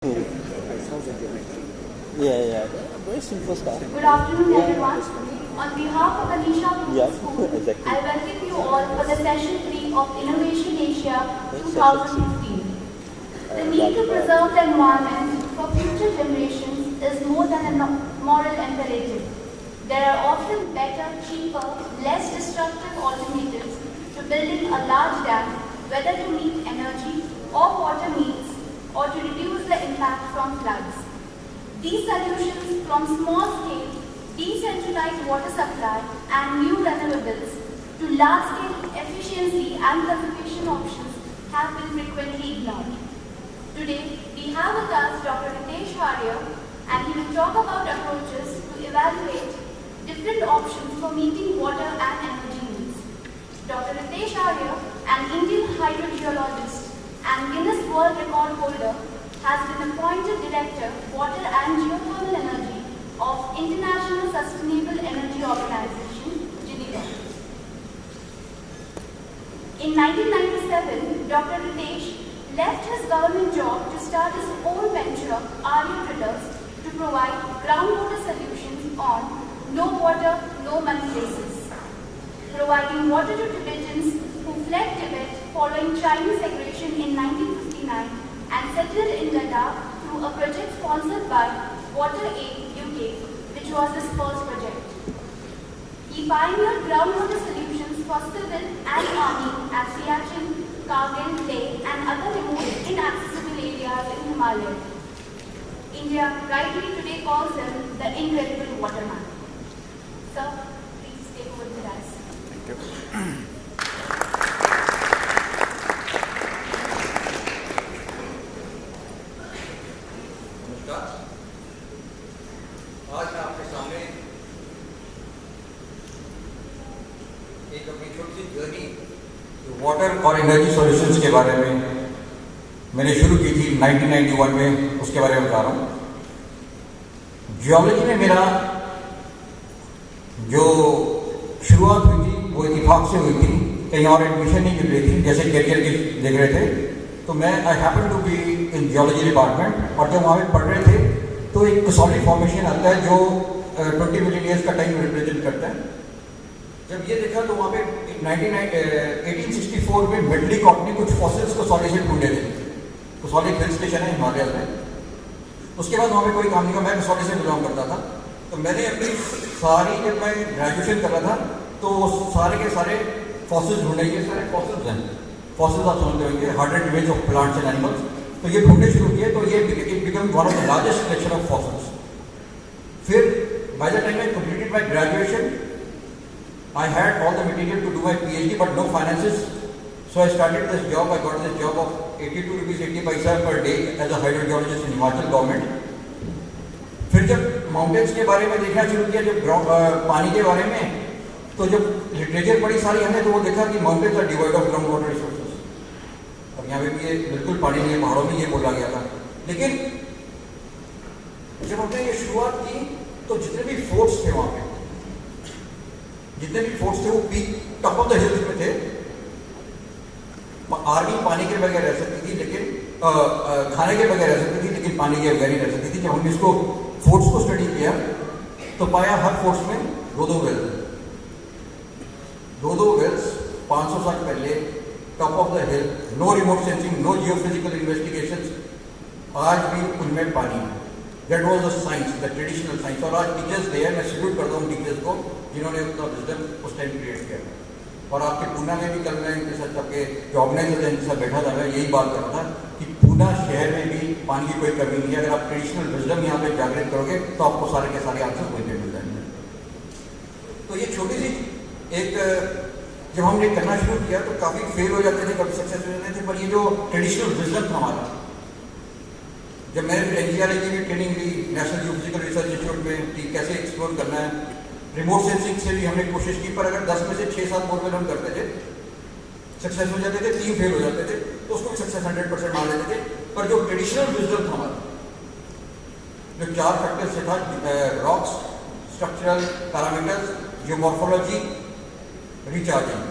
Yeah. Very simple stuff. Good afternoon, everyone. On behalf of Anisha School, exactly. I welcome you all for the session 3 of Innovation Asia 2015. The need to preserve the environment for future generations is more than a moral imperative. There are often better, cheaper, less destructive alternatives to building a large dam, whether to meet energy or water needs or to reduce the impact from floods. These solutions from small-scale, decentralized water supply and new renewables to large-scale efficiency and conservation options have been frequently ignored. Today, we have with us Dr. Ritesh Arya, and he will talk about approaches to evaluate different options for meeting water and energy needs. Dr. Ritesh Arya, an Indian hydrogeologist and Guinness World Record holder, has been appointed Director, Water and Geothermal Energy of International Sustainable Energy Organization, Geneva. In 1997, Dr. Ritesh left his government job to start his own venture, Arya Traders, to provide groundwater solutions on no water, no money basis, providing water to Tibetans who fled Tibet following Chinese aggression in 1959 and settled in Ladakh through a project sponsored by WaterAid UK, which was his first project. He pioneered groundwater solutions for civil and army at Siachen, Kargil, Leh and other remote inaccessible areas in Himalaya. India rightly today calls him the incredible waterman. Sir, please take over the dais. Thank you. आज मैं आपके सामने एक अपनी छोटी सी journey water और energy solutions के बारे में मैंने शुरू की थी 1991 में, उसके बारे में बता रहा हूँ। जियोलॉजी में मेरा जो शुरुआत हुई थी वो इत्तेफाक से हुई थी, कहीं और एडमिशन नहीं मिल रही थी, जैसे कैरियर की देख रहे थे। तो मैं I happen to be in geology department, और जब वहाँ पे पढ़ रहे थे तो एक सॉलिड फॉर्मेशन आता है जो 20 मिलियन ईयर्स का टाइम रिप्रेजेंट करता है। जब ये देखा तो वहाँ पे 1864 में मेडलीकॉट ने कुछ फॉसिल्स को सॉलिड से ढूंढे थे। तो सॉलिड हिल स्टेशन है हिमालय में। उसके बाद वहाँ पे कोई काम नहीं किया, मैं सॉलिड से बिलोंग करता था। तो मैंने अपनी सारी, जब मैं ग्रेजुएशन कर रहा था तो सारे के सारे फॉसिल्स ढूंढे। ये सारे फॉसिल्स हैं, फॉसिल्स आप समझते होंगे, hardened remains of plants and animals. तो ये ढूंढने शुरू किए तो ये it become one of the largest collection of fossils. फिर by the time I completed my graduation, I had all the material to do my PhD, but no finances. So I started this job. I got this job of 82 rupees 80 paisa per day as a hydrogeologist in Himachal government. फिर जब mountains के बारे में देखना शुरू किया, जब पानी के बारे में, तो जब लिटरेचर पढ़ी सारी हमने, तो वो देखा कि mountains are divide of ground water resources. अब यहाँ पे भी ये बिल्कुल पानी नहीं है, पहाड़ों में ये बोला गया था। लेकिन जब हमने ये शुरुआत की तो जितने भी फोर्ट्स थे वहाँ पे, जितने भी फोर्ट्स थे वो peak top of the hills में थे। आर्मी पानी के बगैर रह सकती थी, लेकिन खाने के बगैर रह सकती थी, लेकिन पानी के बगैर नहीं रह सकती थी। जब हमने इसको फोर्ट्स को स्टडी किया तो पाया हर फोर्ट्स में दो वेल्स 500 साल पहले, top of the hill, no remote sensing, no geophysical investigations, आज भी उनमें पानी है। That was the science, the traditional science. और आज टीचर्स डे है, मैं सैल्यूट करता हूँ टीचर्स को जिन्होंने उतना विजडम उस टाइम क्रिएट किया। और आपके पूना में भी कल मैं इनके साथ सबके जो ऑर्गेनाइजर हैं इनके साथ बैठा था, मैं यही बात कर रहा था कि पूना शहर में भी पानी की कोई कमी नहीं है। अगर आप ट्रेडिशनल विजडम यहाँ पे जागृत करोगे तो आपको सारे के सारे आंसर वहीं पे मिल जाएंगे। तो ये छोटी सी एक, जब हमने करना शुरू किया तो काफ़ी फेल हो जाते थे, कभी सक्सेस हो जाते थे, पर ये जो ट्रेडिशनल विजडम था हमारा, जब मैंने फिर NGRA की भी ट्रेनिंग ली, नेशनल जियोफिजिकल रिसर्च इंस्टीट्यूट में, कि कैसे एक्सप्लोर करना है, रिमोट सेंसिंग से भी हमने कोशिश की। पर अगर 10 में से 6-7 बोरवेल हम करते थे, सक्सेस हो जाते थे, 3 फेल हो जाते थे, तो उसको भी सक्सेस 100% मान लेते थे। पर जो ट्रेडिशनल विजडम था हमारा, जो 4 फैक्टर्स से था, rocks, structural parameters, geomorphology, recharging,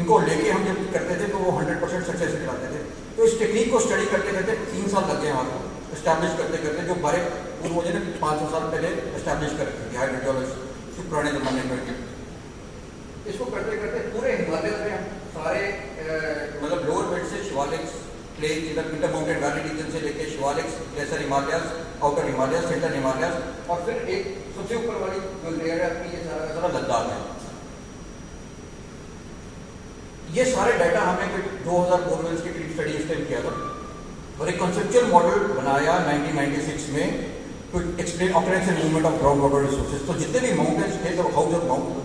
इनको लेके हम जब करते थे तो वो 100% सक्सेस दिलाते थे। तो इस टेक्निक को स्टडी करते करते 3 साल लग गए हमारे को। इस्टेब्लिश करते करते जो बड़े पूर्वजों ने 500 साल पहले इस्टेब्लिश कर रखी थी हाइड्रोजियोलॉजी पुराने जमाने में। इसको करते करते पूरे हिमालय में सारे मतलब लोअर बेल्ट से शिवालिक्स प्लेन इधर इंटर माउंटेन वैली रीजन से लेके Shivaliks, lesser Himalayas, outer Himalayas, central Himalayas और फिर एक सबसे ऊपर वाली जो लेयर है अपनी ये सारा लद्दाख है। ये सारे डाटा हमने 2000 बोरवेल्स के करीब स्टडी इस टाइम किया था और एक कॉन्सेप्चुअल मॉडल बनाया 1996 में to explain occurrence and movement of groundwater resources. So जितने भी mountains थे, तो how the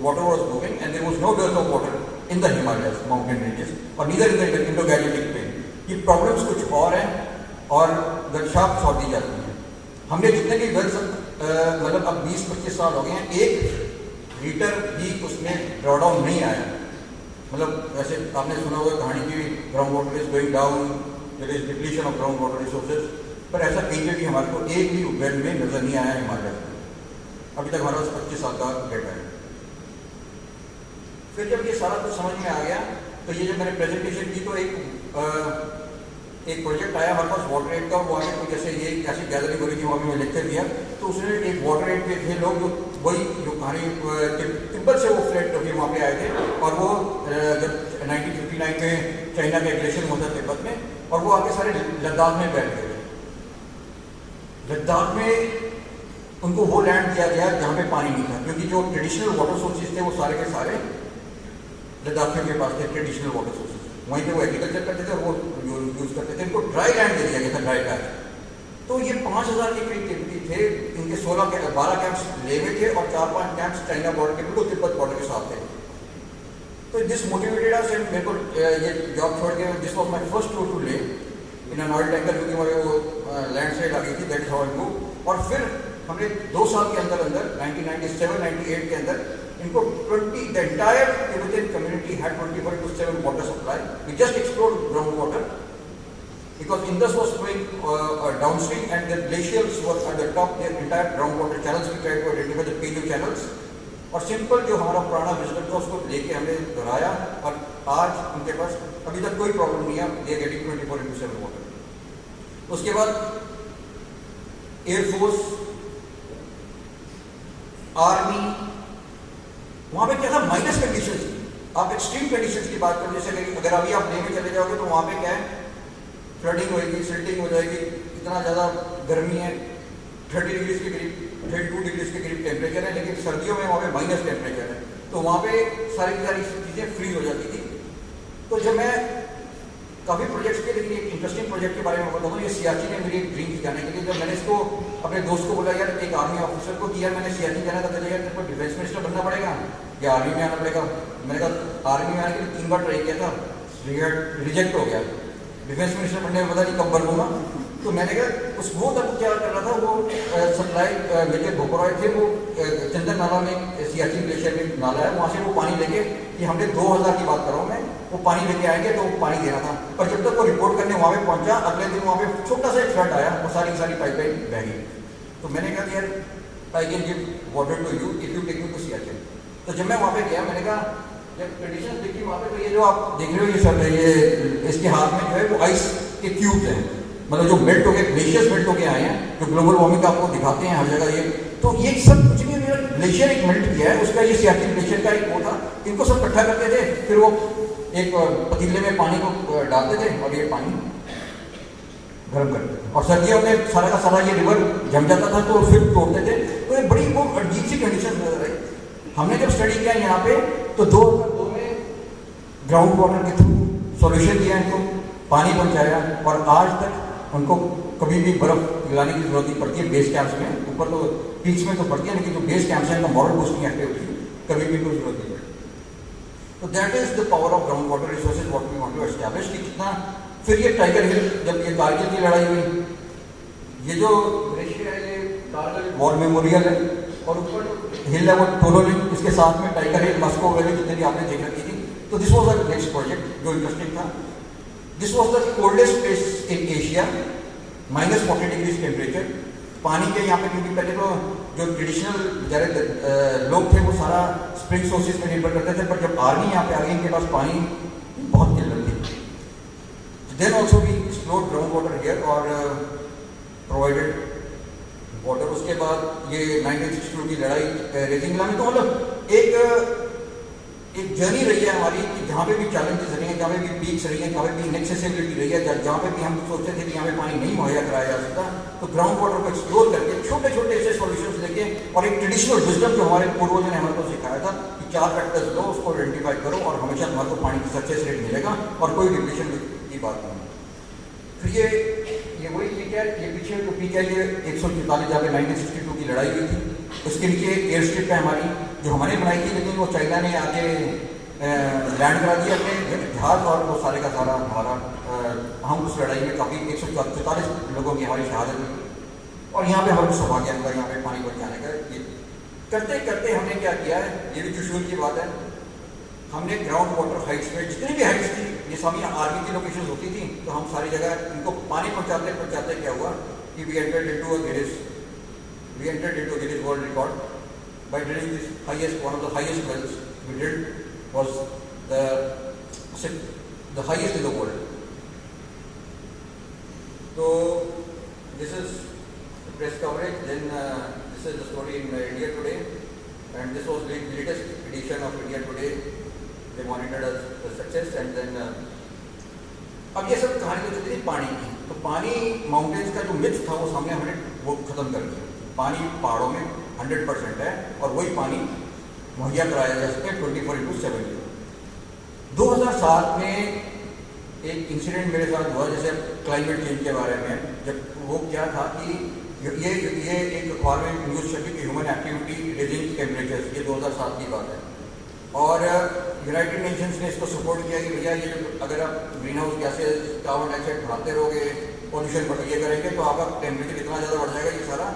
water was moving, and there was no dearth of water in the Himalayas mountain ranges, or neither in the Indo-Gangetic plain. ये problems कुछ और हैं और गलशाप solve की जाती हैं। हमने जितने भी वेल्स मतलब अब 20-25 साल हो गए हैं, 1 लीटर भी उसमें ड्रॉडाउन नहीं आया। मतलब वैसे आपने सुना होगा कहानी की ground water is going down, there is depletion of ground water resources, पर ऐसा कहीं पे भी हमारे को एक भी वेल में नजर नहीं आया हिमालय में। अभी तक हमारे पास 25 साल का डेटा है। फिर जब ये सारा कुछ समझ में आ गया तो ये जब मैंने प्रेजेंटेशन की तो एक प्रोजेक्ट आया हमारे पास वाटर एड का, वो आगे कुछ जैसे ये ऐसी गैदरिंग हो रही थी, वहाँ भी मैं लेक्चर दिया तो उसने एक वाटर एड के थे लोग जो वही जो कहानी तिब्बत से वो फ्लैट होकर वहाँ पे आए थे और वो जब 1959 में चाइना का एग्रेशन हुआ था तिब्बत में और वो आके सारे लद्दाख में बैठ गए। लद्दाख में उनको वो लैंड दिया गया जहाँ पे पानी नहीं था, क्योंकि जो ट्रेडिशनल वाटर सोर्सेज थे वो सारे के सारे लद्दाखियों के पास थे, ट्रेडिशनल वाटर सोर्सेज। वहीं पे वो एग्रीकल्चर करते थे और वो यूज करते थे। इनको ड्राई लैंड दे दिया गया था, ड्राई पैच। तो ये 5000 के करीब टिब्बती थे, इनके 12 कैंप्स ले हुए थे और 4-5 कैंप्स चाइना बॉर्डर के बिल्कुल तिब्बत बॉर्डर के साथ थे। तो दिस मोटिवेटेड अस एंड मेरे को ये जॉब छोड़ के this was my first tour to Leh in an oil tanker, क्योंकि मुझे वो लैंडस्लाइड आ गई थी, that is how I move. और फिर हमने 2 साल के अंदर 1997-98 के अंदर इनको 20 the entire Tibetan community had 24/7 water supply. We just explored groundwater because Indus was flowing downstream and the glaciers were at the top. Their entire groundwater channels we tried to identify the paleo channels. और simple जो हमारा पुराना wisdom था उसको लेके हमने दोहराया और आज उनके पास अभी तक कोई प्रॉब्लम नहीं है, दे आर गेटिंग 24/7 वाटर। उसके बाद एयरफोर्स, आर्मी, वहां पे क्या था, माइनस कंडीशंस थी। आप एक्सट्रीम कंडीशंस की बात करें, जैसे अगर अभी आप लेह में चले जाओगे तो वहां पे क्या है, फ्लडिंग होगी, सिल्टिंग हो जाएगी, इतना ज़्यादा गर्मी है, 30 डिग्री के करीब 32 डिग्री के करीब टेम्परेचर है, लेकिन सर्दियों में वहाँ पे माइनस टेम्परेचर है, तो वहाँ पे सारी की सारी चीज़ें फ्रीज हो जाती थी। तो जब मैं काफ़ी प्रोजेक्ट्स के, लेकिन एक इंटरेस्टिंग प्रोजेक्ट के बारे में बताऊँ, ये सियाचिन है मेरी ड्रीम जाने के लिए। जब मैंने इसको अपने दोस्त को बोला, यार एक आर्मी ऑफिसर को कि यार मैंने सियाचिन जाना था, तो यार तेरे को डिफेंस मिनिस्टर बनना पड़ेगा या आर्मी में आना पड़ेगा। मैंने कहा आर्मी में आने के लिए 3 बार ट्राई किया था, रिजेक्ट हो गया। डिफेंस मिनिस्टर बनने में पता नहीं कब बन लूँगा। तो मैंने कहा वो तब क्या कर रहा था, वो सप्लाई मेजर भोपराय थे, वो चंदन नाला में सियाचिन ग्लेशियर में नाला है, वहाँ से वो पानी लेके, कि हमने 2000 की बात कर रहा हूँ मैं, वो पानी लेके आएंगे तो पानी देना था। पर जब तक वो रिपोर्ट करने वहाँ पे पहुँचा, अगले दिन वहाँ पे छोटा सा एक फ्लड आया, वो सारी पाइपलाइन बह गई। तो मैंने कहा यार I can give water to you if you take me to Siachen. तो जब मैं वहाँ पे गया, मैंने कहा जब कंडीशन देखी वहाँ पे, तो ये जो आप देख रहे हो ये सब, ये इसके हाथ में जो है वो आइस के क्यूब्स हैं, मतलब जो मेल्ट हो गए, ग्लेशियर्स मेल्ट होके आए हैं, जो ग्लोबल वार्मिंग आपको दिखाते हैं हर जगह। ये तो ये सब कुछ नहीं, मेरा ग्लेशियर एक मेल्ट किया है, उसका ये सियाचिन ग्लेशियर का एक वो था। इनको सब इकट्ठा करते थे, फिर वो एक पतीले में पानी को डालते थे और ये पानी गर्म करते थे, और सर्दियों में सारा का सारा ये रिवर जम जाता था तो फिर तोड़ते थे। तो ये बड़ी वो अजीब सी कंडीशन नजर आई। हमने जब स्टडी किया यहाँ पे तो 2002 में ग्राउंड वाटर के थ्रू सॉल्यूशन दिया, इनको पानी पहुँचाया, और आज तक उनको कभी भी बर्फ पिलाने की जरूरत नहीं पड़ती है। बेस कैंप्स में ऊपर तो पीच में तो पड़ती है, लेकिन जो बेस कैंप्स हैं, मॉरल बूस्टिंग एक्टिविटी कभी भी कोई जरूरत नहीं पड़ती। तो that is the power of ground water resources what we want to establish. कि कितना फिर ये टाइगर हिल, जब ये कारगिल की लड़ाई हुई, ये जो दृश्य है ये कारगिल वॉर मेमोरियल है, और ऊपर हिल है वो टोलोलिंग, इसके साथ में टाइगर हिल, मस्को वगैरह जितने भी आपने देख रखी थी। तो this was a next project जो इंटरेस्टिंग था। This was the coldest place in Asia, -40 degree temperature. पानी के यहाँ पे, क्योंकि पहले तो जो ट्रेडिशनल लोग थे वो सारा स्प्रिंग सोर्सेज पे निर्भर करते थे, पर जब आर्मी यहाँ पे आ गई, इनके पास पानी बहुत किल्लत थी। Then also we explore ground water here, और प्रोवाइडेड वाटर। उसके बाद ये 1962 की लड़ाई रेजिंगला में, तो मतलब एक जर्नी रही है हमारी कि जहाँ पे भी चैलेंजेस रही हैं, जहाँ पे भी पीक्स रही हैं, जहाँ पे भी इनएक्सेसिबिलिटी रही है, जहाँ पे भी हम सोचते थे कि यहाँ पे पानी नहीं मुहैया कराया जा सकता, तो ग्राउंड वाटर को एक्सप्लोर करके छोटे छोटे ऐसे सॉल्यूशंस लेके, और एक ट्रेडिशनल विजडम जो हमारे पूर्वजों ने हमारे को सिखाया था कि 4 फैक्टर्स लो, उसको आइडेंटिफाई करो और हमेशा तुम्हारे को पानी की सक्सेस रेट मिलेगा और कोई डिप्लीशन की बात नहीं। फिर ये वही पीक है, ये पीछे जो पीक है ये 144 जहाँ पे 1962 की लड़ाई हुई थी। उसके नीचे एयर स्ट्रिप है हमारी, जो हमने बनाई थी, लेकिन वो चाइना ने आके लैंड करा दिया अपने जहाज, और वो सारे का सारा हमारा हम उस लड़ाई में काफ़ी 144 लोगों की हमारी शहादत हुई। और यहाँ पे हमारे को सौभाग्य मिला यहाँ पे पानी पहुँचाने का। ये करते करते हमने क्या किया है, ये भी चुशूल की बात है, हमने ग्राउंड वाटर हाइट्स में जितनी भी हाइट्स थी, ये सभी आर्मी की लोकेशन होती थी, तो हम सारी जगह इनको पानी पहुँचाते पहुँचाते क्या हुआ कि we entered into Guinness world record by drilling this one of the highest wells we drilled was the highest in the world. So this is the press coverage. Then this is the story in India Today, and this was the latest edition of India Today. They monitored as the success, and then अब ये सब कहानी तो चलती थी पानी की। तो पानी माउंटेन्स का जो मिथ था वो सामने हमने वो खत्म कर दिया। पानी पहाड़ों में 100% है और वही पानी मुहैया कराया जा सकता है 24/7। 2007 में एक इंसिडेंट मेरे साथ हुआ, जैसे क्लाइमेट चेंज के बारे में, जब वो क्या था कि ये एक अखबार में न्यूज़ छपी कि ह्यूमन एक्टिविटी रेजिंग टेम्परेचर्स, ये 2007 की बात है, और यूनाइटेड नेशंस ने इसको सपोर्ट किया कि भैया ये अगर आप green house gases carbon dioxide बढ़ाते रहोगे, पॉल्यूशन ये करेंगे तो आपका टेम्परेचर इतना ज़्यादा बढ़ जाएगा ये सारा,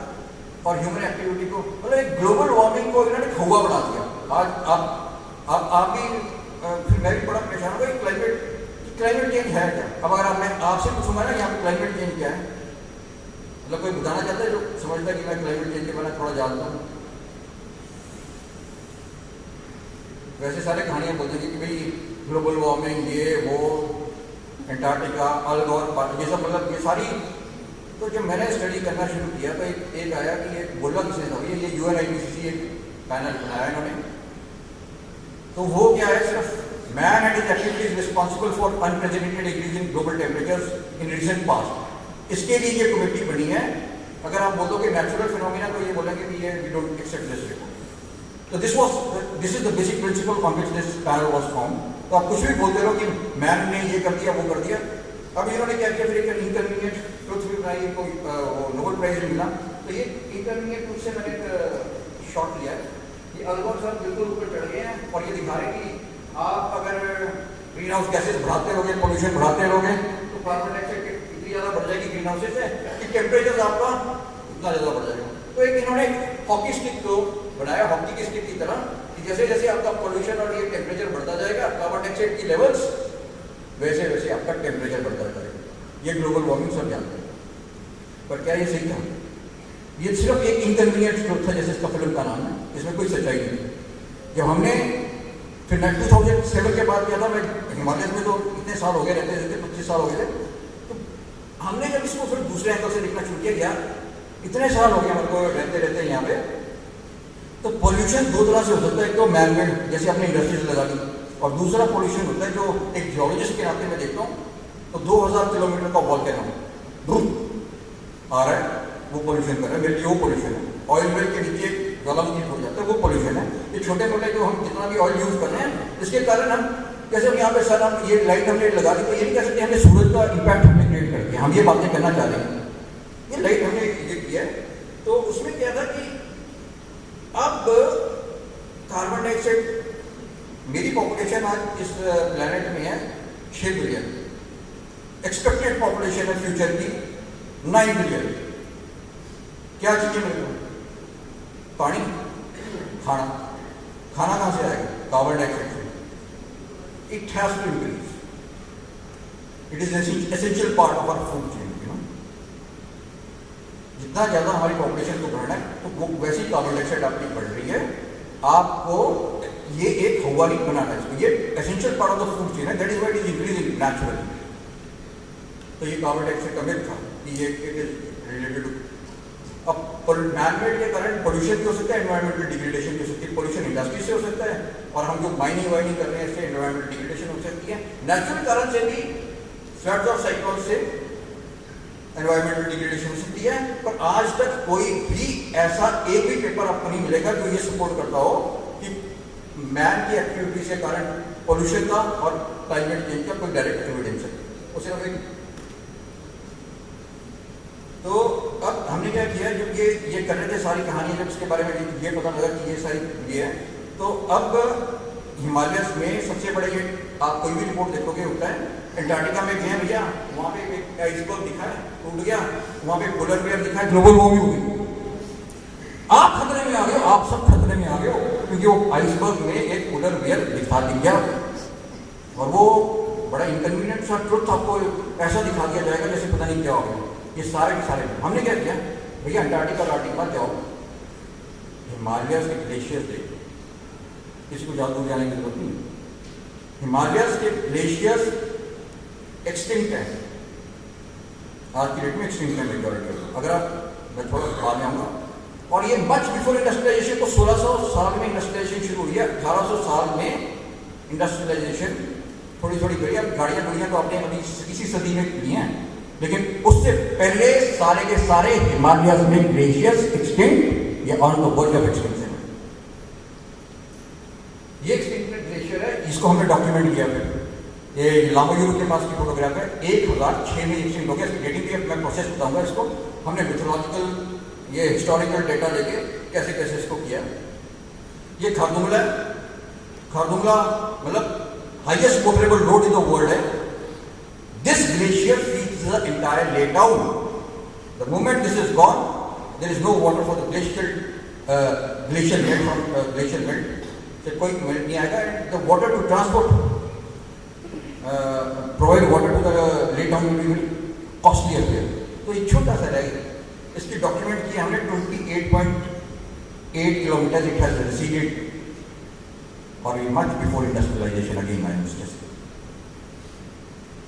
और ह्यूमन एक्टिविटी को मतलब एक ग्लोबल वार्मिंग को इन्होंने खौवा बना दिया। आज आप भी फिर मैं भी बड़ा परेशान होगा कि क्लाइमेट चेंज है क्या। अब अगर मैं आपसे पूछूंगा ना यहाँ पे क्लाइमेट चेंज क्या है, मतलब कोई बताना चाहता है जो समझता है कि मैं क्लाइमेट चेंज के बारे में थोड़ा जानता हूँ। वैसे सारे कहानियाँ बोलते हैं कि भाई ग्लोबल वार्मिंग ये वो एंटार्क्टिका अलगोर ये सब, मतलब ये सारी। तो जब मैंने स्टडी करना शुरू किया तो एक आया कि ये बोला किसने था, ये UNIPCC एक पैनल बनाया इन्होंने। तो वो क्या है, सिर्फ man and his activities responsible for unprecedented increase in global temperatures in recent past, इसके लिए ये कमेटी बनी है। अगर आप बोलोगे नेचुरल फिनोमिना तो ये बोलेंगे कि ये we don't accept this report. तो this is the basic principle on which this panel was form. तो आप कुछ भी बोलते रहो कि मैन ने ये कर दिया वो कर दिया। अब इन्होंने क्या किया, फिर एक इनकन्वीनियंट ट्रुथ भी बनाई, कोई नोबेल प्राइज मिला। तो ये इनकन्वीनियंट ट्रुथ से मैंने एक शॉट लिया कि अलगोर साहब बिल्कुल ऊपर चढ़ गए हैं और ये दिखा रहे हैं कि आप अगर ग्रीन हाउस गैसेज बढ़ाते रहोगे, पॉल्यूशन बढ़ाते रहोगे, तो कार्बन डाइऑक्साइड इतनी ज़्यादा बढ़ जाएगी ग्रीन हाउस से कि टेम्परेचर आपका इतना ज़्यादा बढ़ जाएगा। तो एक इन्होंने हॉकी स्टिक को बनाया, हॉकी की स्टिक की तरह, कि जैसे जैसे आपका पॉल्यूशन और ये टेम्परेचर बढ़ता जाएगा, कार्बन डाइऑक्साइड की लेवल्स वैसे वैसे आपका टेम्परेचर बढ़ता जाएगा। ये ग्लोबल वार्मिंग सब जानते हैं, पर क्या ये सही था? ये सिर्फ एक इनकन्वीनियंट ट्रुथ था, जैसे इसका फिल्म का नाम है, इसमें कोई सच्चाई नहीं थी। जब हमने फिर 2007 के बाद किया था, मैं हिमालय में तो इतने साल हो गए रहते थे, 25 साल हो गए थे, तो हमने जब इसको फिर दूसरे एंगल से देखना शुरू किया, यार इतने साल हो गए हमारे को रहते रहते यहाँ पे, तो पॉल्यूशन दो तरह से हो सकता है। एक तो मैन मेड, जैसे अपने इंडस्ट्रीज लगा दी, और दूसरा पॉल्यूशन होता है जो एक जियोलॉजिस्ट के नाते मैं देखता हूँ, तो 2000 किलोमीटर का वॉल्केनो आ रहा है, वो पॉल्यूशन कर रहा है, मेरे लिए वो पॉल्यूशन है। ऑयल वेल के नीचे ज्वालामुखी हो जाता है, वो पॉल्यूशन है। ये छोटे मोटे जो हम जितना भी ऑयल यूज कर रहे हैं, इसके कारण हम जैसे यहाँ पे सर हम ये लाइट हमने लगा दी, तो ये नहीं कह सकते हमने सूरज का इम्पैक्ट हमने क्रिएट कर दिया। हम ये बातें करना चाह रहे हैं, ये लाइट हमने ये किया है। तो उसमें क्या था कि अब कार्बन डाइऑक्साइड, मेरी पॉपुलेशन आज इस प्लेनेट में है 6 बिलियन, एक्सपेक्टेड पॉपुलेशन है फ्यूचर की 9 बिलियन। क्या चाहिए मेरे को? पानी, खाना। खाना कहाँ से आएगा? कार्बन डाइऑक्साइड से। It has to increase, it is essential part of our food chain. जितना ज्यादा हमारी पॉपुलेशन को बढ़ना है, तो वो वैसी कार्बन डाइऑक्साइड आपकी बढ़ रही है। आपको ये एक हवा नहीं बनाना है, ये essential part of the food chain है, that is why it is increasing naturally. तो ये कार्बन डाइऑक्साइड का मिथ था कि ये इट इज रिलेटेड टू, अब मैनमेड के कारण पोल्यूशन भी हो सकता है, एनवायरमेंटल डिग्रेडेशन भी हो सकती है। पोल्यूशन इंडस्ट्री से हो सकता है, और हम जो माइनिंग वाइनिंग कर रहे हैं इससे एनवायरमेंटल डिग्रेडेशन हो सकती है। नेचुरल कारण से भी फ्लड्स और साइक्लोन से एनवायरमेंटल डिग्रेडेशन हो सकती है। पर आज तक कोई भी ऐसा एक भी पेपर आपको नहीं मिलेगा जो ये सपोर्ट करता हो कि मैन की एक्टिविटी के कारण पोल्यूशन का और क्लाइमेट चेंज का कोई डायरेक्ट एविडेंस है, वो सिर्फ एक। तो अब हमने क्या किया, जब ये कर रहे थे सारी कहानी, जब इसके बारे में ये पता लगा कि ये सारी ये है, तो अब हिमालयस में सबसे बड़े ये आप कोई भी रिपोर्ट देखोगे होता है, अंटार्कटिका में गए भैया, वहाँ पे एक आइसबर्ग दिखा है, टूट गया, वहाँ पे पोलर बियर दिखा है, ग्लोबल वार्मिंग हो गई। आप खतरे में आ गए हो, आप सब खतरे में आ गए हो, क्योंकि वो आइसबर्ग में एक पोलर बियर दिखा दिया, और वो बड़ा इनकन्वीनियंट सा ट्रुथ आपको ऐसा दिखा दिया जाएगा जैसे पता नहीं क्या हो गया। ये सारे के सारे हमने क्या किया, भैया अंटार्कटिका आर्टिक मत जाओ, हिमालयस के ग्लेशियर्स देखो, इसको ज़्यादा दूर जाने की जरूरत नहीं। हिमालयस के ग्लेशियर्स एक्सटिंक्ट है, आज की डेट में एक्सटिंक्ट है मेजॉरिटी। अगर आप, मैं थोड़ा बाद में आऊँगा, और ये मच बिफोर इंडस्ट्रियलाइजेशन, तो 1600 साल में इंडस्ट्रियलाइजेशन शुरू हुई है, 1800 साल में इंडस्ट्रियलाइजेशन थोड़ी थोड़ी करी। अब गाड़ियाँ गुड़ियाँ तो आपने अभी इसी सदी में की हैं, लेकिन उससे पहले सारे के सारे हिमालयस में ग्लेशियर्स एक्सटिंक्ट या on the world of extinction. ये एक्सटिंक्ट ग्लेशियर है, इसको हमने डॉक्यूमेंट किया। फिर ये लामोयुरु के पास की फोटोग्राफ है, 1006 में एक्सटिंक्ट हो गया। डेटिंग भी मैं प्रोसेस बताऊंगा इसको। हमने मिथोलॉजिकल ये हिस्टोरिकल डेटा लेके कैसे कैसे इसको किया। ये खारदुंगला है, खारदुंगला मतलब highest portable road in the world है। This glacier feeds the entire lake down. The moment this is gone, there is no water for the glacial melt from glacial melt. So कोई melt नहीं आएगा. The water to transport, provide water to the lake down will be very costly as well. तो ये छोटा सा रहेगा. इसकी document की हमने 28.8 kilometers it has receded, or much before industrialization again I must say.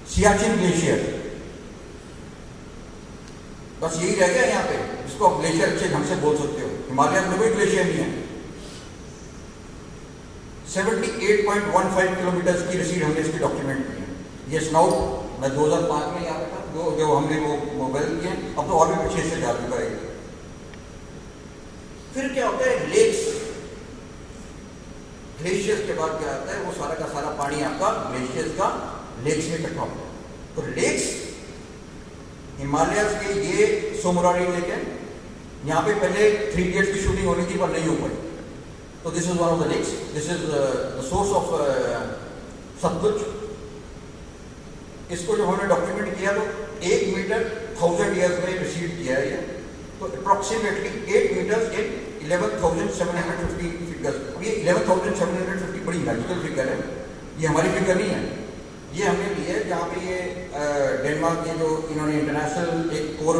Siachen glacier, बस यही रह गया यहाँ पे, इसको आप ग्लेशियर अच्छे ढंग से बोल सकते हो। हिमालय में कोई ग्लेशियर नहीं है। 78.15 किलोमीटर की रिसीड हमने इसकी डॉक्यूमेंट की है। ये स्नाउट मैं 2005 में यहाँ पे था, जो हमने वो मोबाइल किए, अब तो और भी पीछे से जा चुका है। फिर क्या होता है, लेक्स, ग्लेशियर्स के बाद क्या आता है, वो सारा का सारा पानी आपका ग्लेशियर्स का लेक्स में इकट्ठा होता है। तो लेक्स हिमालयस के ये सोमरारी लेक है, यहाँ पे पहले 3 इडियट्स की शूटिंग होनी थी पर नहीं हो पाई। तो this is one of the lakes, this is the source of Sutlej. इसको जब हमने डॉक्यूमेंट किया तो 1 मीटर 1000 ईयर्स में रिसीड किया है ये, तो अप्रॉक्सीमेटली 8 मीटर्स इन 11,750 फिगर्स। अब ये 11,750 बड़ी मैजिकल फिगर है, ये हमारी फिगर नहीं है, ये हमने ली है जहाँ पे ये डेनमार्क के जो इन्होंने इंटरनेशनल एक कोर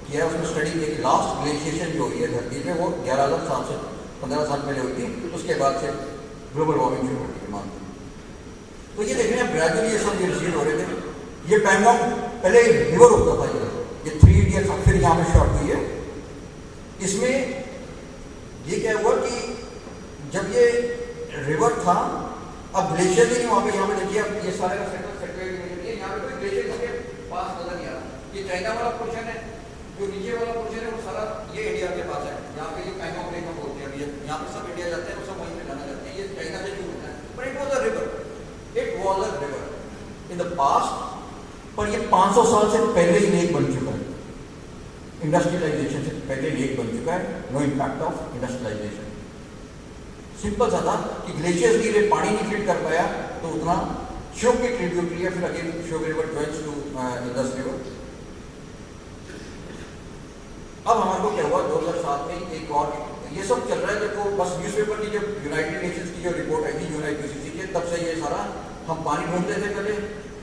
किया है, उसमें स्टडी की कि लास्ट ग्लेशिएशन जो हुई है धरती में वो 11,000 साल से 15 साल पहले हुई थी, उसके बाद से ग्लोबल वार्मिंग शुरू होती है मानते हैं। तो ये देख रहे हैं ग्रेजुअली ये सब रिसीड हो रहे थे। ये पैंगोंग पहले रिवर होता था, ये 3 इडियट्स फिर यहाँ पे शॉर्ट हुई है। इसमें ये क्या हुआ कि जब ये रिवर था, अब ग्लेशियर भी नहीं वहाँ पे, यहाँ पे देखिए अब ये सारे का सेक्टर यहाँ पे कोई ग्लेशियर इसके पास नजर नहीं आ रहा। ये चाइना वाला पोर्शन है, जो नीचे वाला पोर्शन है वो सारा ये इंडिया के पास है। यहाँ पे ये पैंगोंग लेक हम बोलते हैं, यहाँ पे सब इंडिया जाते हैं, वो सब वहीं पे जाना जाते हैं। ये चाइना से शुरू होता है, but it was a river, it was a river in the past. पर ये 500 साल से पहले ही लेक बन चुका है, इंडस्ट्रियलाइजेशन से पहले लेक बन चुका है। No impact of industrialization. Simple सा था कि ग्लेशियर्स के लिए पानी नहीं फीड कर पाया, तो उतना श्योक की ट्रिब्यूटरी है, फिर again Shyok river joins to Indus river. अब हमारे को क्या हुआ, 2007 में एक और ये सब चल रहा है। देखो बस न्यूज़पेपर की जब यूनाइटेड नेशंस की जो रिपोर्ट आई थी यूएनआईपीसीसी की, तब से ये सारा हम पानी ढूंढते थे पहले,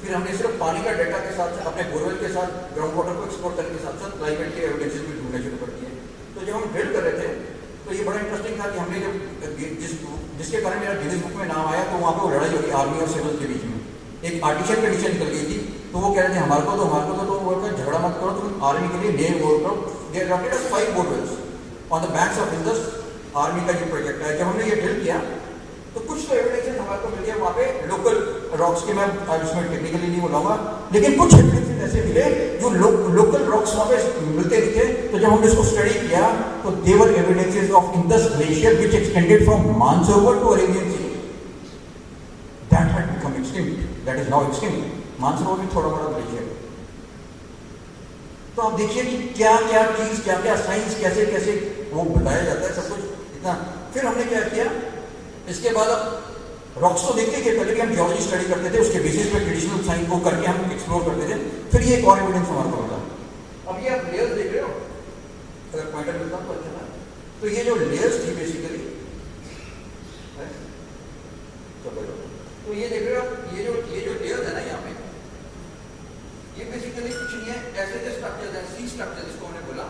फिर हमने सिर्फ पानी का डेटा के साथ अपने बोरवेल के साथ ग्राउंड वाटर को एक्सप्लोर करने के साथ साथ क्लाइमेट के एविडेंसेस भी ढूंढने शुरू कर दिए। तो जब हम ड्रिल कर रहे थे तो ये बड़ा इंटरेस्टिंग था कि हमने जब जिसके कारण मेरा गिनीज बुक में नाम आया, तो वहाँ पे वो लड़ाई होगी आर्मी और सिविल के बीच में, एक आर्टिशियन कंडीशन निकल गई थी। तो वो कह रहे थे हमारे को तो वो झगड़ा झगड़ा मत करो, तुम आर्मी के लिए नए बोर करो। They allotted us 5 borewells on the banks of Indus. Army का ये प्रोजेक्ट है। जब हमने ये ड्रिल किया तो कुछ तो एविडेंसेस हमारे को मिल गया वहाँ पे लोकल रॉक्स के, मैं इसमें टेक्निकली नहीं बोलाऊंगा, लेकिन कुछ एविडेंसेस ऐसे मिले जो लोकल रॉक्स वहाँ पे मिलते दिखे। तो जब हमने इसको स्टडी किया तो there were evidences of Indus glacier which extended from Mansarovar to Arabian sea, that had become extinct, that is now extinct. Mansarovar भी थोड़ा बड़ा ग्लेशियर। तो आप देखिए कि क्या क्या चीज, क्या क्या साइंस, कैसे कैसे वो बताया जाता है सब कुछ इतना। फिर हमने क्या किया, इसके बाद अब रॉक्स तो देखते थे, पहले भी हम जियोलॉजी स्टडी करते थे, उसके बेसिस पे ट्रेडिशनल साइंस को करके हम एक्सप्लोर करते थे। फिर ये एक और एविडेंस हमारे को मिला। अब ये आप लेयर्स देख रहे हो, अगर पॉइंटर मिलता तो अच्छा था। तो ये जो लेयर्स थी बेसिकली, तो ये देख रहे हो, ये जो लेयर्स है ना यहाँ पे, ये बेसिकली कुछ नहीं है, ऐसे जो स्ट्रक्चर है, सी स्ट्रक्चर जिसको हमने बोला।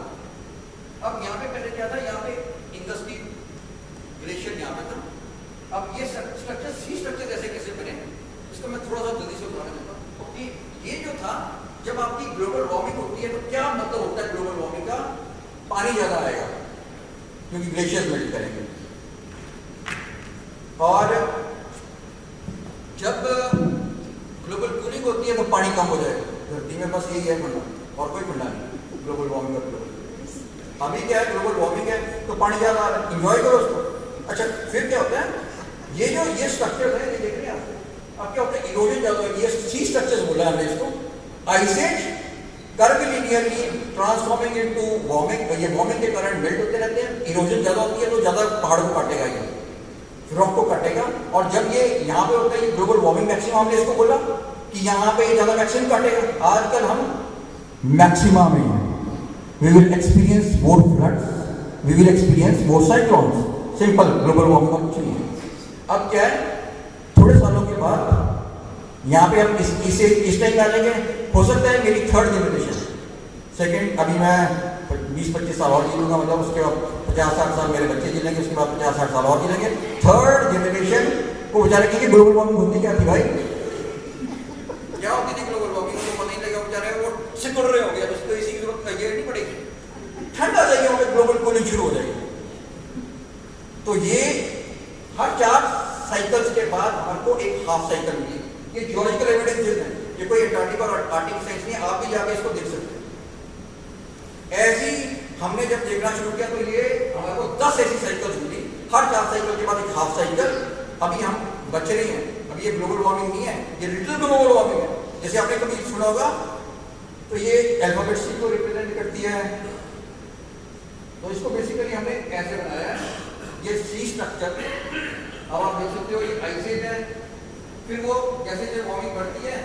अब यहाँ पे पहले क्या था, यहाँ पे इंडस की ग्लेशियर यहाँ पे था। अब ये स्ट्रक्चर सी स्ट्रक्चर कैसे बने, इसको मैं थोड़ा सा जल्दी से बताना चाहता हूँ। क्योंकि ये जो था, जब आपकी ग्लोबल वार्मिंग होती है तो क्या मतलब होता है ग्लोबल वार्मिंग का, पानी ज्यादा आएगा क्योंकि ग्लेशियर मेल्ट करेंगे। और जब ग्लोबल कूलिंग होती है तो पानी कम हो जाएगा धरती में। बस यही है फंडा, और कोई फंडा नहीं ग्लोबल वार्मिंग और ग्लोबल। अभी क्या है, ग्लोबल वार्मिंग है तो पानी ज्यादा आ रहा है, इंजॉय करो उसको। अच्छा, फिर क्या होता है, ये स्ट्रक्चर है, ये देख रहे हैं आप। अब क्या होता है, इरोजन ज्यादा है। ये सी स्ट्रक्चर्स बोला हमने इसको, आइसेज कर्विलिनियरली ट्रांसफॉर्मिंग इनटू वार्मिंग। ये वार्मिंग के कारण मेल्ट होते रहते हैं, इरोजन ज्यादा होती है तो ज्यादा पहाड़ को काटेगा, ये रॉक को काटेगा। और जब ये यहाँ पे होता है, ये ग्लोबल वार्मिंग मैक्सिमम, हमने इसको बोला कि यहाँ पे ज्यादा मैक्सिमम काटेगा। आजकल हम मैक्सिमा में we will experience more floods, we will experience more cyclones. Simple, global warming का कुछ नहीं है। अब क्या है, थोड़े सालों के बाद यहाँ पे हम इसे इस टाइम डालेंगे, हो सकता है मेरी 3rd जनरेशन, सेकेंड, अभी मैं 20-25 साल और जी लूंगा, मतलब उसके बाद 50-60 साल मेरे बच्चे जिलेंगे, उसके बाद 50-60 साल और जिलेंगे। 3rd जनरेशन को बेचारे की ग्लोबल वार्मिंग होती क्या थी भाई, क्या होती थी ग्लोबल वार्मिंग, को पता नहीं लगा, बेचारे वो सिकुड़ रहे होंगे। अब उसको इसी की जरूरत नहीं पड़ेगी, ठंड आ जाएगी, वहां पे ग्लोबल कूलिंग शुरू हो जाएगी। तो ये हर 4 साइकिल्स के बाद हमारे को एक हाफ साइकिल मिली। ये जियोलॉजिकल एविडेंसेस हैं, ये कोई एंटार्क्टिक और आर्कटिक साइंस नहीं, आप भी जाके इसको देख सकते हैं। ऐसी हमने जब देखना शुरू किया तो ये हमारे को 10 ऐसी साइकिल्स मिली, हर 4 साइकिल के बाद एक हाफ साइकिल। अभी हम बच रहे हैं, अभी ये ग्लोबल वार्मिंग नहीं है, ये लिटिल ग्लोबल वार्मिंग है। जैसे आपने कभी सुना होगा, तो ये अल्फाबेट सी को रिप्रेजेंट करती है। तो इसको बेसिकली हमने कैसे बनाया है, ये सी स्ट्रक्चर, अब आप देख सकते हो ये आइसेज है। फिर वो जैसे जैसे वार्मिंग बढ़ती है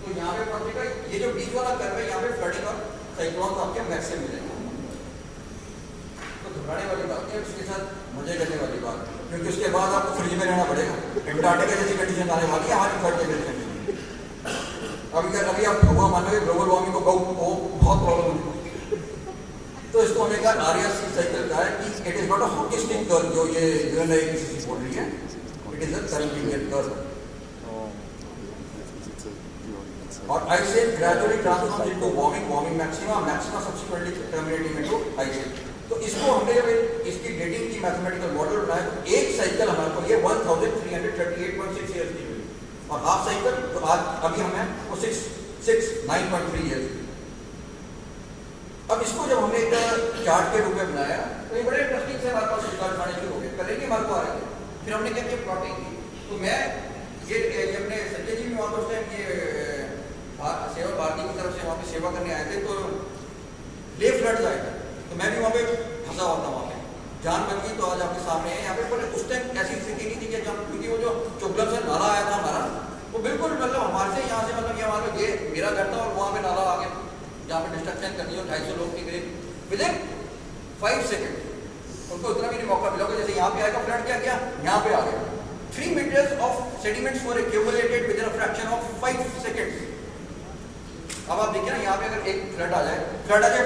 तो यहाँ पे पहुंचेगा, ये जो बीच वाला कर्व है, यहाँ पे फ्लडिंग और साइक्लोन आपके मैक्सिमम मिलेगा। तो घबराने वाली बात है, उसके साथ मजे करने वाली बात, क्योंकि उसके बाद आपको फ्रिज में रहना पड़ेगा। एंटार्क्टिका जैसी कंडीशन आने वाली है हमारी 3rd जनरेशन में। अभी आप हुआ मान लो ग्लोबल वार्मिंग को बहुत प्रॉब्लम होती है। तो इसको हमने कहा RSC साइकिल का है कि it is not a hockey stick curve, जो ये किसी बोल रही है, it is a curvilinear curve. और ice ages gradually transforms into warming maxima subsequently terminating into ice ages. तो इसको हमने जब इसकी डेटिंग की मैथमेटिकल मॉडल बनाया तो एक साइकिल हमारे को ये 1338.6 ईयर्स की मिली, और हाफ साइकिल तो आज अभी हमें वो 9.3 ईयर्स। अब इसको जब हमने एक चार्ट के रूप में बनाया तो ये बड़े इंटरेस्टिंग से हमारे पास रिजल्ट आने शुरू हो गए, करेंगे हमारे को आ रहे थे। फिर हमने क्या किया, प्लॉटिंग की। तो मैं ये अपने संजय जी भी वहाँ पर उस टाइम ये सेवा भारती की तरफ से वहाँ पे सेवा करने आए थे, तो ले फ्लड्स आए थे, तो मैं भी वहाँ पे फंसा हुआ था। वहाँ पे जान बच गई तो आज आपके सामने है यहाँ पे। पर उस टाइम ऐसी स्थिति नहीं थी कि जब, क्योंकि वो जो चुगलम से नाला आया था हमारा, वो बिल्कुल मतलब हमारे से यहाँ से मतलब ये हमारा ये मेरा घर था और वहाँ पे नाला आ गया, जहाँ पे डिस्ट्रक्शन करनी हो 250 लोग के करीब विदिन 5 सेकेंड। उनको उतना भी नहीं मौका मिला कि जैसे यहाँ पे आएगा फ्लड, क्या किया, यहाँ पे आ गया। 3 meters of sediments were accumulated within a fraction of 5 seconds. अब आप देखिए ना, यहाँ पे अगर एक फ्लड आ जाए,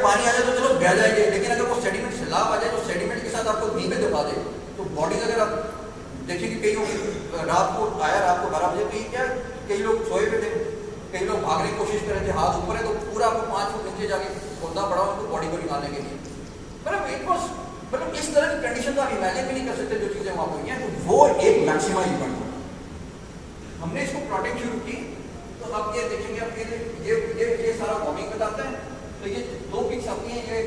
पानी आ जाए तो चलो बह जाएंगे, लेकिन अगर वो सेडिमेंट सैलाब आ जाए तो सेडिमेंट के साथ आपको नींद में दबा दे, तो बॉडीज अगर आप देखिए कि कई रात को 12 बजे, कई लोग सोए पे थे, कई लोग भागने की कोशिश कर रहे थे, हाथ ऊपर है तो पूरा आपको 5 फुट नीचे जाके खोदना पड़ा उनको बॉडी को निकालने के लिए। मतलब इट वाज, मतलब इस तरह की कंडीशन तो आप इमेजिन भी नहीं कर सकते जो चीजें वहां हुई हैं। तो वो एक मैक्सिमा इवेंट था। हमने इसको प्लॉटिंग शुरू की तो अब ये देखेंगे, अब ये सारा वार्मिंग बताता है। तो ये 2 पिक्स आती हैं, ये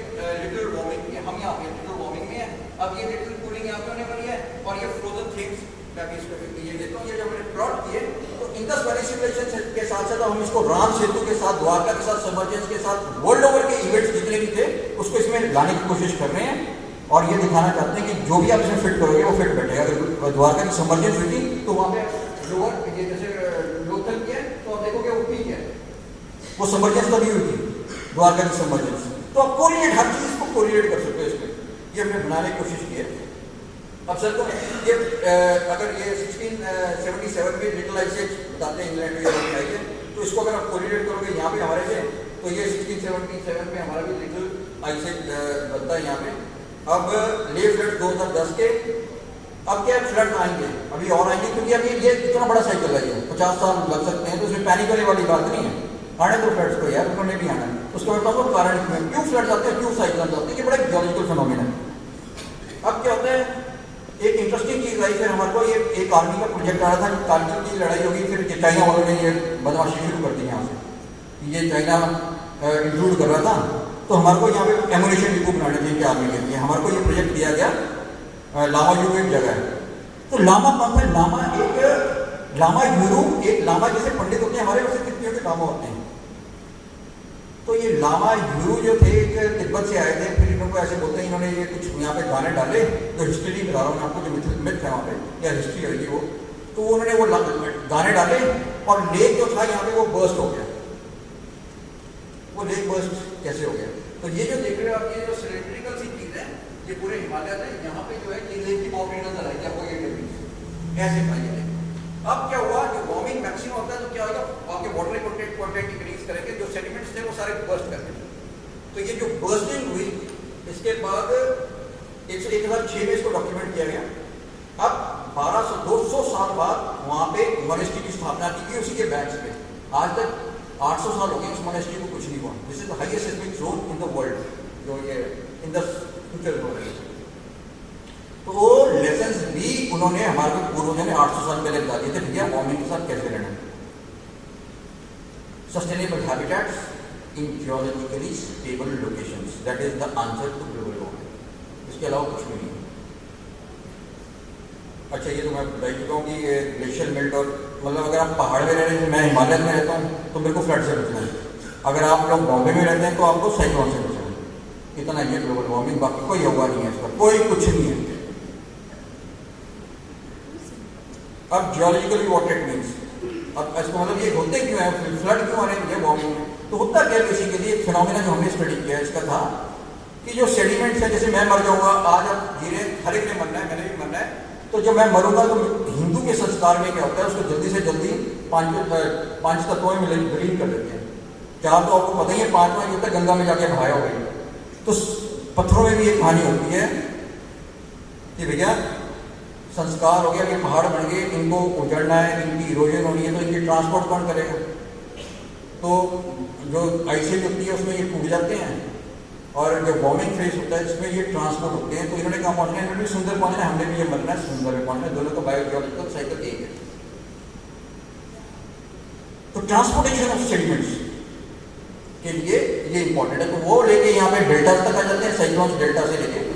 लिटिल वार्मिंग है, हम यहाँ पे लिटिल वार्मिंग में है। अब ये लिटिल कूलिंग यहाँ पे होने वाली है और ये फ्रोजन थिंग्स मैं भी इसको ये देता हूँ। ये जब मैंने प्लॉट किए तो इंडस वैली सिविलाइजेशन के साथ साथ हम इसको राम सेतु के साथ, द्वारका के साथ, सबमर्जेंस के साथ, वर्ल्ड ओवर के इवेंट्स जितने भी थे उसको इसमें लाने की कोशिश कर रहे हैं और ये दिखाना चाहते हैं कि जो भी आप इसमें फिट करोगे वो फिट बैठेगा। अगर द्वारका की सबमर्जेंस हुई थी तो वहाँ पे लोअर ये जैसे लोथल किया तो आप देखोगे वो पीक है, वो सबमर्जेंस तभी हुई थी द्वारका की सबमर्जेंस। तो आप कोरिलेट, हर चीज को कोरिलेट कर सकते हो इसमें, ये हमने बनाने की कोशिश की है। अब सर तो ये अगर ये 1677 में लिटिल आइस एज बताते हैं इंग्लैंड में आई है, तो इसको अगर आप कोरिलेट करोगे यहाँ पे हमारे से, तो ये 1677 में हमारा भी लिटिल आइस एज बनता है यहाँ पे। अब ले फ्लड 2010 के, अब क्या फ्लड आएंगे, अभी और आएंगे क्योंकि अभी ये इतना बड़ा साइकिल है, ये 50 साल लग सकते हैं, तो उसमें पैनिक होने वाली बात नहीं है। आने दो फ्लड्स को यार, उन्होंने भी आना है। उसको बताऊँ तो कारण क्यों फ्लड्स आते हैं, क्यों साइक्लोन आते हैं, ये बड़ा जियोलॉजिकल फिनोमेना है। अब क्या होता है, एक इंटरेस्टिंग चीज आई फिर हमारे को, ये एक आर्मी का प्रोजेक्ट आ रहा था, कारगिल की लड़ाई होगी, फिर चाइना वालों ने ये बदमाशी शुरू कर दी यहाँ से, ये चाइना इंक्लूड कर रहा था। तो हमारे को यहाँ पे एमुनेशन डिपो बनाने थे आर्मी के लिए। हमारे को ये प्रोजेक्ट दिया गया, लामा यूरू एक जगह है। तो लामा कौन था, लामा एक लामा यूरू, एक लामा जैसे पंडित होते हैं हमारे वैसे कितने के लामा होते हैं। तो ये लामा यूरू जो थे एक तिब्बत से आए थे, फिर इनको ऐसे बोलते हैं, इन्होंने ये कुछ यहाँ पे गाने डाले, जो हिस्ट्री नहीं बता रहा हूँ आपको, जो मिथ है वहाँ पे या हिस्ट्री है वो, तो उन्होंने वो गाने डाले और लेक जो था यहाँ पे वो बर्स्ट हो गया। वो लेक बर्स्ट कैसे हो गया, तो ये जो देख रहे हो आप, ये जो सिलेंड्रिकल सी चीज है, ये पूरे हिमालय है, यहाँ पे जो है ये लेक की बाउंड्री नजर आएगी आपको, ये ऐसे पाइए। अब क्या हुआ, जो वार्मिंग मैक्सिमम होता है तो क्या होगा, आपके वाटर कंटेंट इंक्रीज करेंगे, जो सेडिमेंट्स थे वो सारे बर्स्ट कर देंगे। तो ये जो बर्स्टिंग हुई, इसके बाद 1006 में इसको डॉक्यूमेंट किया गया। अब 200 साल बाद वहाँ पे मोनेस्ट्री की स्थापना की गई, उसी के बैंक्स पे। आज तक 800 साल हो गए उस मोनेस्ट्री को कुछ नहीं हुआ। This is the highest seismic zone in the world, जो ये इन द फ्यूचर जोन। तो वो लेसन्स भी उन्होंने हमारे पूर्वजों ने 800 साल पहले बता दिए थे, भैया वार्मिंग के साथ कैसे रहना। Sustainable habitats in geologically stable locations, that is the answer to global warming. इसके अलावा कुछ भी नहीं। अच्छा, ये तो मैं बता चुका हूँ कि ग्लेशियर मेल्ट, और मतलब अगर आप पहाड़ में रह रहे हैं, मैं हिमालय में रहता हूँ, तो मेरे को फ्लड से बचना है। अगर आप लोग बॉम्बे में रहते हैं तो आपको साइक्लोन से बचना है। इतना ही है ग्लोबल वार्मिंग, बाकी कोई हुआ नहीं है, इस पर कोई कुछ नहीं है। अब जियोलॉजिकली व्हाट इट मीन्स, अब इसको मतलब ये होते क्यों है, फ्लड क्यों आ रहे हैं वार्मिंग में। तो होता क्या बेसिकली, एक फिनोमेना जो हमने स्टडी किया इसका था कि जो सेडिमेंट्स है, जैसे मैं मर जाऊंगा आज, अब धीरे हर एक ने मरना है, मैंने भी मरना है, तो जब मैं मरूंगा तो हिंदू के संस्कार में क्या होता है, उसको जल्दी से जल्दी 5 तत्वों में विलीन कर देते हैं। 4 तो आपको पता ही है, 5वां ये होता है गंगा में जाके बहाया हो गई। तो पत्थरों में भी एक कहानी होती है कि भैया संस्कार हो गया कि पहाड़ बन गए, इनको उजड़ना है, इनकी इरोजन होनी है, तो इनकी ट्रांसपोर्ट कौन करेगा। तो जो आइसेज होती है उसमें ये टूट जाते हैं, और जो वार्मिंग फेज होता है जिसमें ये ट्रांसपोर्ट होते हैं। तो इन्होंने कहा पहुंचना है, इन्होंने भी सुंदर पहुंचना है, हमने भी ये मरना है, सुंदर में पहुंचना है, दोनों का बायोजियोलॉजिकल साइकिल एक है। तो ट्रांसपोर्टेशन ऑफ सेडिमेंट्स के लिए ये इंपॉर्टेंट है। तो वो लेके यहाँ पे डेल्टा तक आ जाते हैं, साइक्लोन्स डेल्टा से लेके